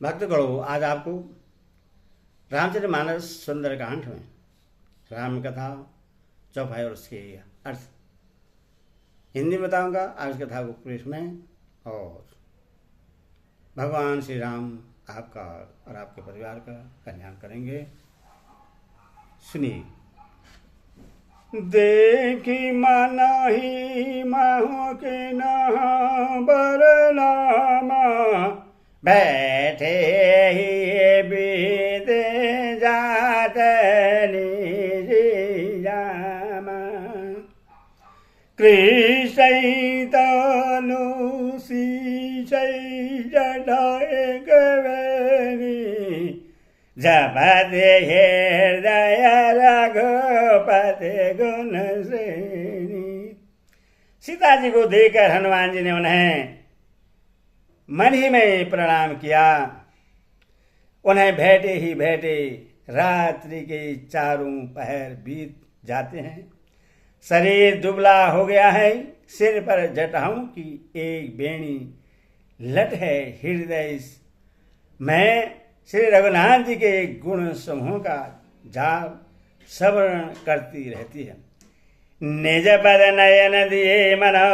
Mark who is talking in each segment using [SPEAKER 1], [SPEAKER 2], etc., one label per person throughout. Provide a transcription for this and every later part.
[SPEAKER 1] भक्तगणों, आज आपको रामचरितमानस सुंदरकांड में राम कथा चौपाई और उसके अर्थ हिंदी में बताऊंगा। आज कथा को पुरुष में, और भगवान श्री राम आपका और आपके परिवार का कल्याण करेंगे। सुनिए। देखी मनहि महु के नहा बरनामा, बैठे ही बीत जात निजामा। कृष्ण तनु सींचै जटाए गवेनी, जपति हृदय रघुपति गुण श्रेणी। सीता जी को देखकर हनुमान जी ने उन्हें मन ही में प्रणाम किया। उन्हें भेंटे ही भेंटे रात्रि के चारों पहर बीत जाते हैं। शरीर दुबला हो गया है, सिर पर जटाओं की एक बेणी लट है। हृदय में श्री रघुनाथ जी के गुण समूह का जाप स्मरण करती रहती है। निज पद नयन दिए मनो,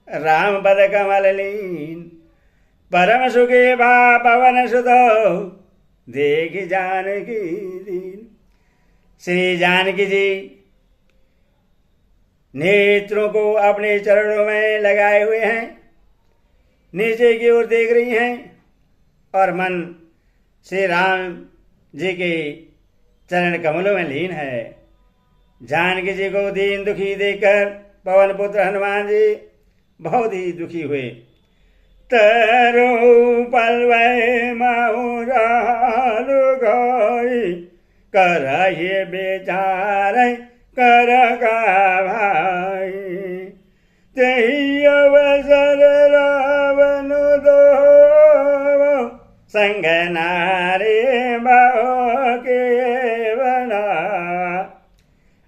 [SPEAKER 1] राम पद कमल लीन। परम सुखी भा पवन सुतो, देख जानकी दीन। श्री जानकी जी नेत्रों को अपने चरणों में लगाए हुए हैं, नीचे की ओर देख रही हैं और मन श्री राम जी के चरण कमलों में लीन है। जानकी जी को दीन दुखी देखकर पवन पुत्र हनुमान जी बहुत ही दुखी हुए। तरो पलवै माहुरालु गई, करहि बेचार कर का भाई। तेहि अवसर रावण दो, संग नारी बहु के बना।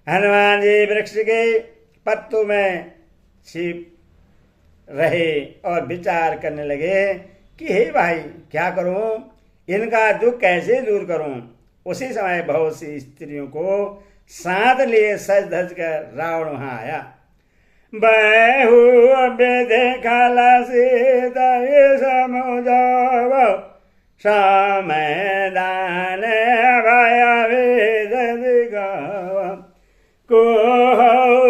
[SPEAKER 1] हनुमान जी वृक्ष के पत्तों में छिप रहे और विचार करने लगे कि हे भाई, क्या करूं, इनका दुख कैसे दूर करूं। उसी समय बहुत सी स्त्रियों को साथ लिए सज धज कर रावण वहां आया। बहु देखला सीता समुझाव, श्याम दान भया वेद दिगाव। को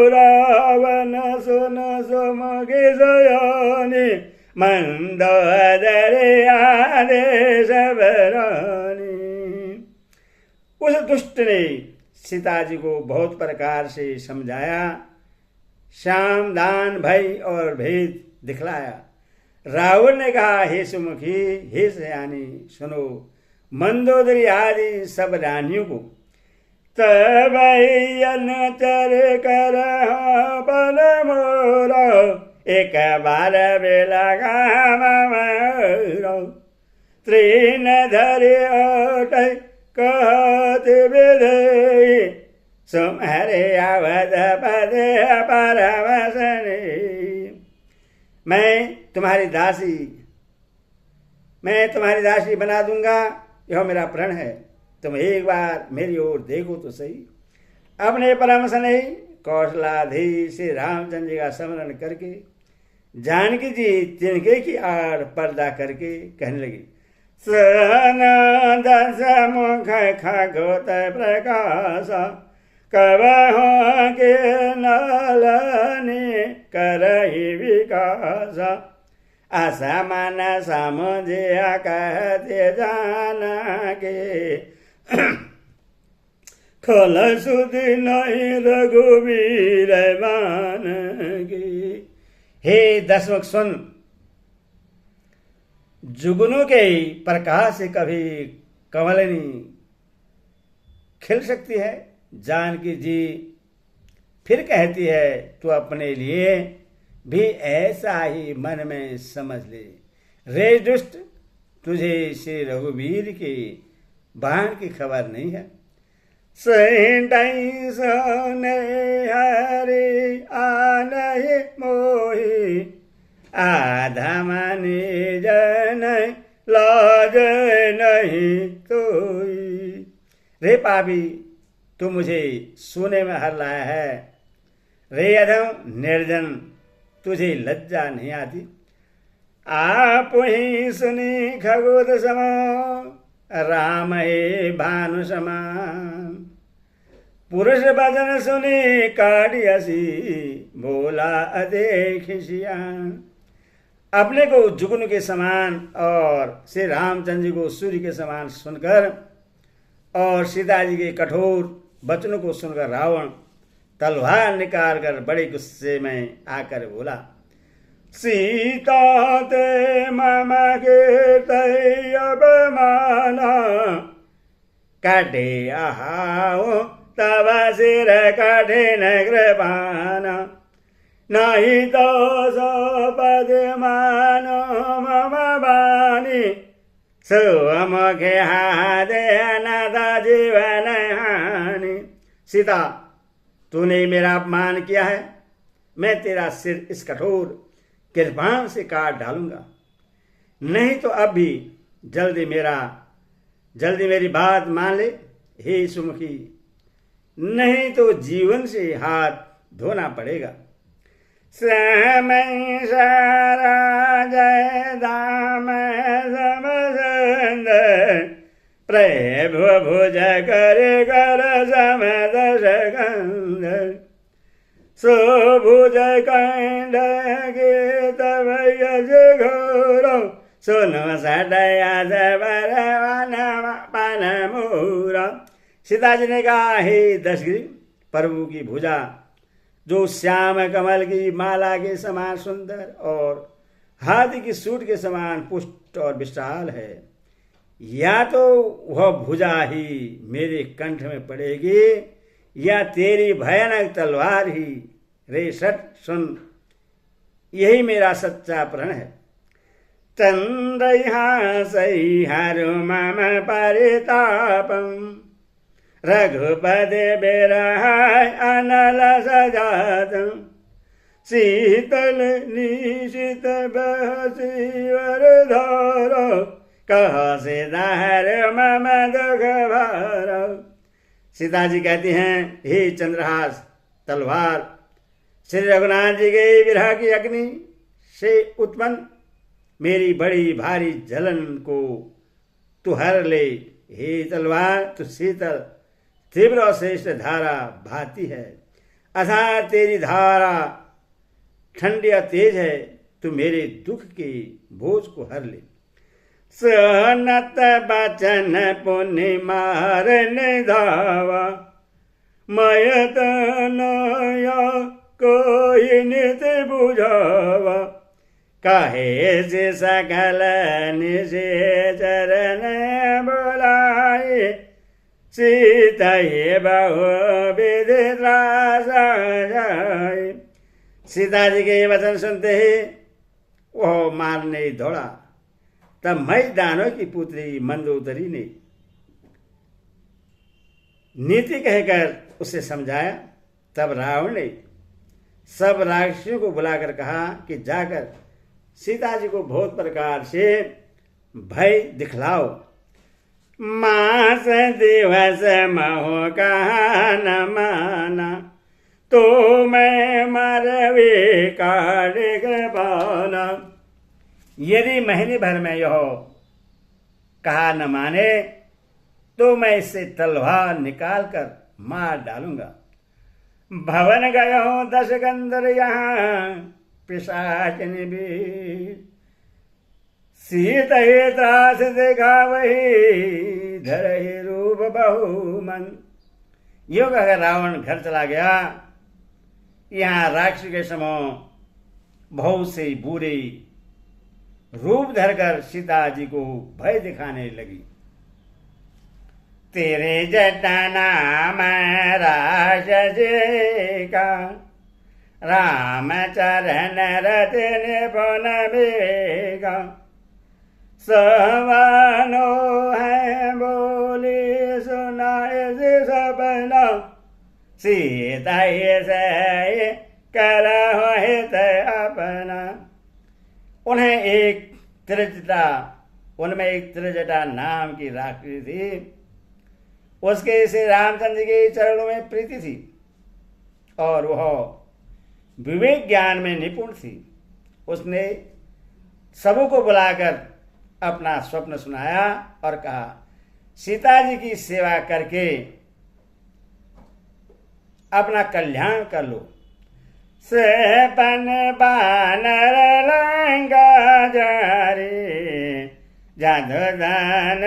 [SPEAKER 1] रावण सुन सुमुखी सयानी, मंदोदरी आदेश बरानी। उस दुष्ट ने सीता जी को बहुत प्रकार से समझाया, श्याम दान भय और भेद दिखलाया। रावण ने कहा, हे सुमुखी, हे सयानी, सुनो, मंदोदरी आदि सब रानियों को तब चर कर बन मोरा, एक बार बेला तृण धरे अट कहत विधेयी, सुमहरे अवध पद परवसने। मैं तुम्हारी दासी बना दूंगा, यह मेरा प्रण है। तुम एक बार मेरी ओर देखो तो सही। अपने परम स्नेही कौशलाधीश श्री रामचंद्र जी का स्मरण करके जानकी जी तिनके की आड़ पर्दा करके कहने लगी, सन दस मुख खगोत प्रकाश, कबहु के नलनी करहि विकास। असमान समझिया कहते जाना के, खोल सुधि नहीं रघुवीर मान की। हे दसमुख सुन, जुगनू के प्रकाश से कभी कमलनी खिल सकती है। जानकी जी फिर कहती है, तू अपने लिए भी ऐसा ही मन में समझ ले। रे दुष्ट, तुझे श्री रघुवीर के बाण की खबर नहीं है। सही सोने हरि आनहि मोहि, आधम निजन लाज नहीं तोई। रे पापी, तू मुझे सोने में हर लाया है। रे अधम निर्जन, तुझे लज्जा नहीं आती। आप ही सुनी खगोद सम, राम हे भानु समान। पुरुष भजन सुनी काढ़ी हसी, बोला अदेखिया। अपने को जुगनू के समान और श्री रामचंद्र जी को सूर्य के समान सुनकर और सीता जी के कठोर वचनों को सुनकर रावण तलवार निकाल कर बड़े गुस्से में आकर बोला, सीता ते मम के अपमाना, काटे आहाओ तब सिर कठिन कृपाना। नहीं तो सपद मानो मम बानी, सुमुखे हादे अनाथ जीवन हानि। सीता, तूने मेरा अपमान किया है, मैं तेरा सिर इस कठोर कृपाण से काट डालूंगा। नहीं तो अब भी जल्दी मेरी बात मान ले हे सुमुखी, नहीं तो जीवन से हाथ धोना पड़ेगा। समय सारा जय दाम समसंदर, प्रभु भुज कर समद सकंदर। सो भुज कंड के तब यज घोरो, सुनो सडया जबर पान मूरा। सीता जी ने कहा, हे दशग्रीव, प्रभु की भुजा जो श्याम कमल की माला के समान सुंदर और हाथी की सूट के समान पुष्ट और विशाल है, या तो वह भुजा ही मेरे कंठ में पड़ेगी या तेरी भयानक तलवार ही। रे सट सुन, यही मेरा सच्चा प्रण है। चंद्र सही हरु मम परितापम, रघुपति बिरह अनल सजातम। शीतल निशित बहसी वरधारो, कह से दहर मम दुख भारो। सीता जी कहती हैं, हे चंद्रहास तलवार, श्री रघुनाथ जी के विरह की अग्नि से उत्पन्न मेरी बड़ी भारी जलन को तू हर ले। हे तलवार, तू शीतल तीव्र और श्रेष्ठ धारा भाती है, अर्थात तेरी धारा ठंडी और तेज है। तू मेरे दुख के बोझ को हर ले। सहनत बचन पुण्य मारने धावा, मयत नया कोई नित बुझावा। कहे से सकल निशे चरण बुलाए, सीता ये बहु विधि त्रास जाए। सीता जी के वचन सुनते ही वह मारने दौड़ा। तब मई दानव की पुत्री मंदोदरी ने नीति कहकर उसे समझाया। तब रावण ने सब राक्षसों को बुलाकर कहा कि जाकर सीता जी को बहुत प्रकार से भय दिखलाओ। मास दिवस महो कहा न माना, तो मैं मरवे काट पाना। यदि महीने भर में यह कहा न माने तो मैं इससे तलवार निकाल कर मार डालूंगा। भवन गयो 10 गंधर यहाँ पिशाचिनी भी, सीत ही त्रास देखा वही धरहि रूप बहुमन। योग अगर रावण घर चला गया, यहाँ राक्षस के समूह बहुत से बुरे रूप धरकर सीता जी को भय दिखाने लगी। तेरे जटाना मैं राक्षस का, राम चरण रतन पुन बेगा। सवानो है बोली सुनाए से सपना, सीता से करो हित अपना। उन्हें एक तिरछता उनमें एक त्रिजटा नाम की राक्षसी थी। उसके श्री रामचंद्र के चरणों में प्रीति थी और वह विवेक ज्ञान में निपुण थी। उसने सबको बुलाकर अपना स्वप्न सुनाया और कहा, सीता जी की सेवा करके अपना कल्याण कर लो। सेपन बानर लंका जारी, जादू दान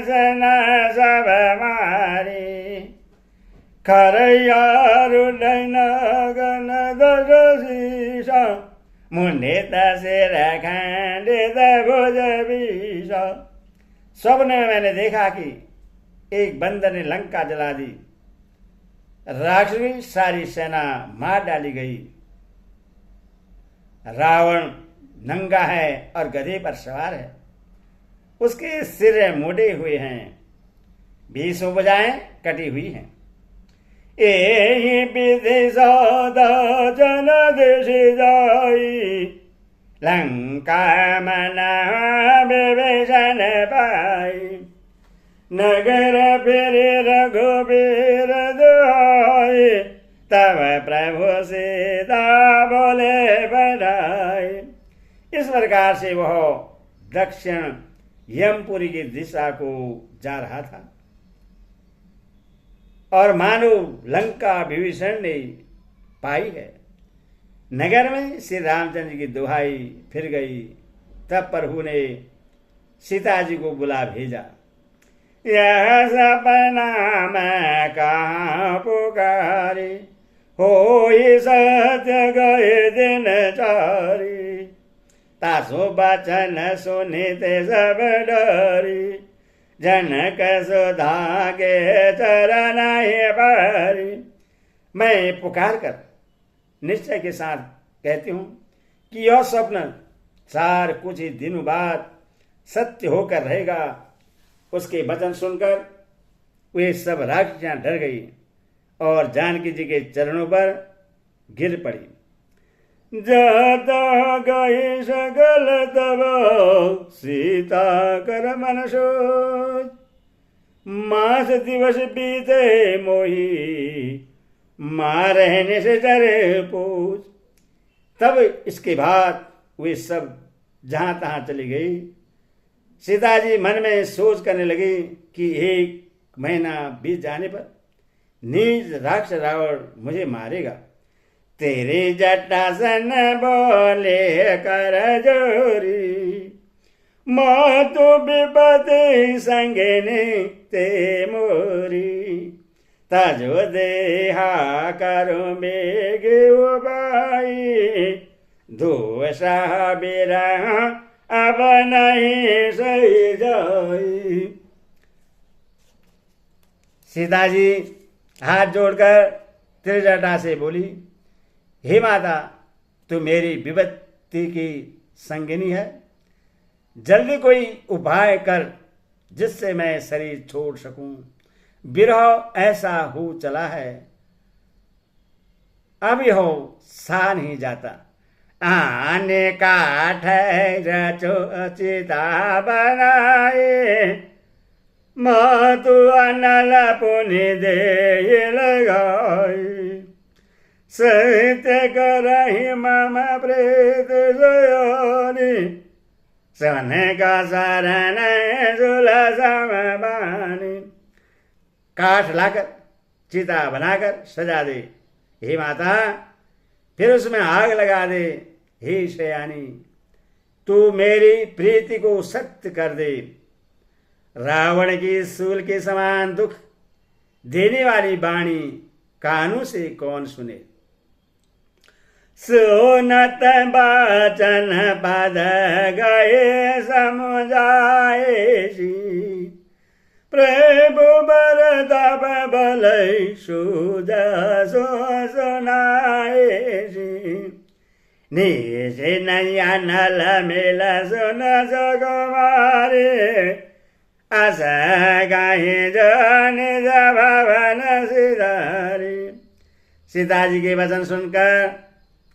[SPEAKER 1] सना सब मारी, खरयारु डैन गन दशशीषा, मुंडे तसेर खंडित भुज विषा। स्वप्न में मैंने देखा कि एक बंदर ने लंका जला दी, राक्षसी सारी सेना मार डाली गई। रावण नंगा है और गधे पर सवार है, उसके सिर मोड़े हुए हैं, 20 भुजाएं कटी हुई हैं। विधि सौदा जन देश जाई, लंका मना विभीषण पाई, नगर फिर रघुबीर दुहाई, तब प्रभु सीता बोले बधाई। इस प्रकार से वह दक्षिण यमपुरी की दिशा को जा रहा था और मानो लंका विभीषण ने पाई है। नगर में श्री रामचंद्र की दुहाई फिर गई। तब प्रभु ने सीता जी को बुला भेजा। यह सपना मैं कहाँ पुकारी, हो सत्य गए दिन चारी, तासो बचन सुनिते सब डरी, जनक सुधा के चरण पारी। मैं पुकार कर निश्चय के साथ कहती हूँ कि यह स्वप्न चार कुछ ही दिनों बाद सत्य होकर रहेगा। उसके वचन सुनकर वे सब राक्षसियां डर गई और जानकी जी के चरणों पर गिर पड़ी। जाता गई सकल तब सीता कर मन सोच, मास दिवस बीते मोही, मारे निश्चर पूछ। तब इसके बाद वे सब जहां तहां चली गई। सीता जी मन में सोच करने लगी कि 1 महीना बीत जाने पर नीच राक्षस रावण मुझे मारेगा। तेरे जटासन बोले कर जोरी, मातु विपति संगने ते मोरी, तजो देहा करो बेग उबाई, दोषा बेरा अब नहीं सही जाई। सीता जी हाथ जोड़कर त्रिजटा से बोली, हे माता, तू मेरी विपत्ति की संगिनी है, जल्दी कोई उपाय कर जिससे मैं शरीर छोड़ सकूं। विरह ऐसा हो चला है, अब यह सहा नहीं जाता। आने काठ चिता बनाए, मातु अनल पुनि दे लगाई, सहित करहि मम प्रेत सयोनि, सन का शरण सुलसम बानी। काठ लाकर चिता बनाकर सजा दे हे माता, फिर उसमें आग लगा दे हे शयानी। तू मेरी प्रीति को सत्य कर दे। रावण की सूल के समान दुख देने वाली वाणी कानों से कौन सुने। सुनत बाचन पद गए समुझाए, प्रभु बरदब बलय सुज सुनाए। निज नैया नल मिल सुन सुकुमारी, अस गाही जन भवन सिधारी। सीता जी के वचन सुनकर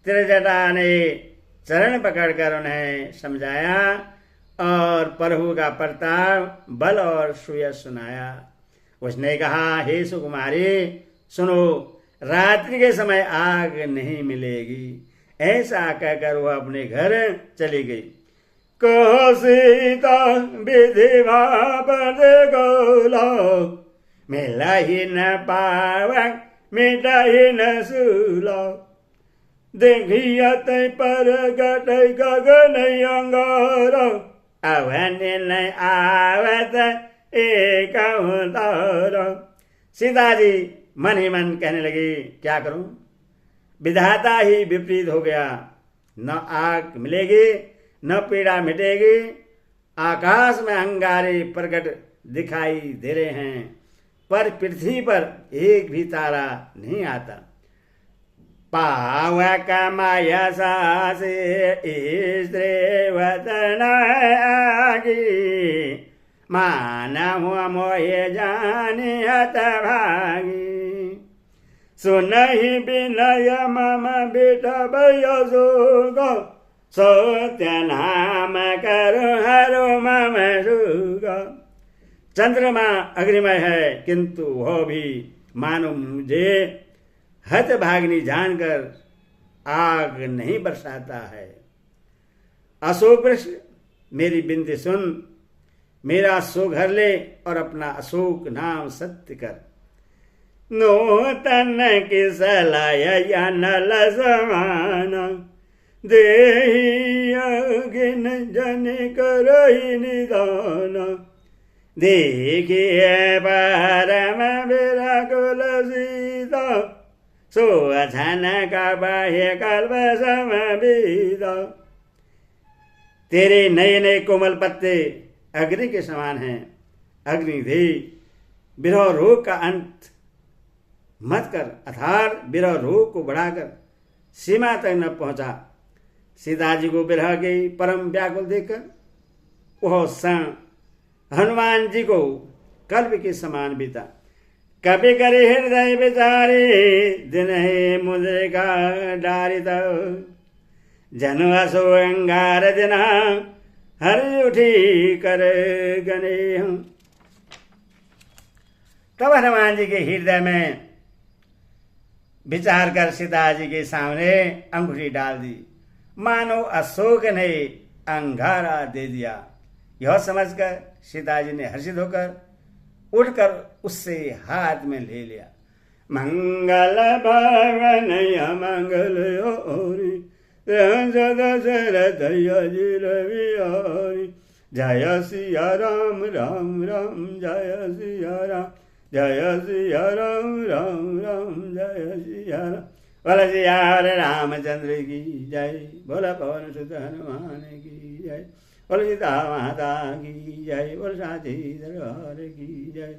[SPEAKER 1] त्रिजटा ने चरण पकड़कर उन्हें समझाया और प्रभु का प्रताप, बल और सुयश सुनाया। उसने कहा, हे सुकुमारी सुनो, रात्रि के समय आग नहीं मिलेगी। ऐसा कहकर वह अपने घर चली गई। कहो सीता विधिवा पद गोला, मिला ही न पावक मिटा ही न सूला। देखियत पर गट गगन अंगार, अवन न आवत एक अवतार। सीता जी मन ही मन कहने लगी, क्या करूं, विधाता ही विपरीत हो गया। न आग मिलेगी न पीड़ा मिटेगी। आकाश में अंगारे प्रकट दिखाई दे रहे हैं, पर पृथ्वी पर एक भी तारा नहीं आता। पावक माया सासे स्त्री वतन आगी, मानव मोहे जाने हत भागी। सुनहि विनय मम विठब योग, सत्य नाम करो हरो मम सुग। चंद्रमा अग्निमय है, किंतु वह भी मानो मुझे हत भागनी जानकर आग नहीं बरसाता है। अशोक वृक्ष मेरी बिनती सुन, मेरा शोक हर ले और अपना अशोक नाम सत्य कर। नूतन की सलाया नल समान, देहि अगिन जन करहि निदान। देखिए परम विरकुल सीता, सो अछन का बाह्य कल्प समबीता। तेरे नए नए कोमल पत्ते अग्नि के समान हैं। अग्निधे विरह रोग का अंत मत कर, अर्थात विरह रोग को बढ़ाकर सीमा तक न पहुंचा। सीता जी को विरह के परम व्याकुल देखकर वह क्षण हनुमान जी को कल्प के समान बीता। कभी करे हृदय विचारे, दिन है मुझे का डारित। जन असो अंगार दिना, हर उठी कर गने। तब हनुमान जी के हृदय में विचार कर सीता जी के सामने अंगूठी डाल दी, मानो अशोक ने अंगारा दे दिया। यह समझकर सीता जी ने हर्षित होकर उठकर उससे हाथ में ले लिया। मंगल भवन मंगल ओरी, दशरथ विहारी। जय सिया राम राम राम जय सिया राम, जय सिया राम राम राम जय सिया राम। बोल सिया रामचंद्र की जय, बोला पवन सुत हनुमान की जय, बोल सीता माता की जय, बोल साची दरबार की जय।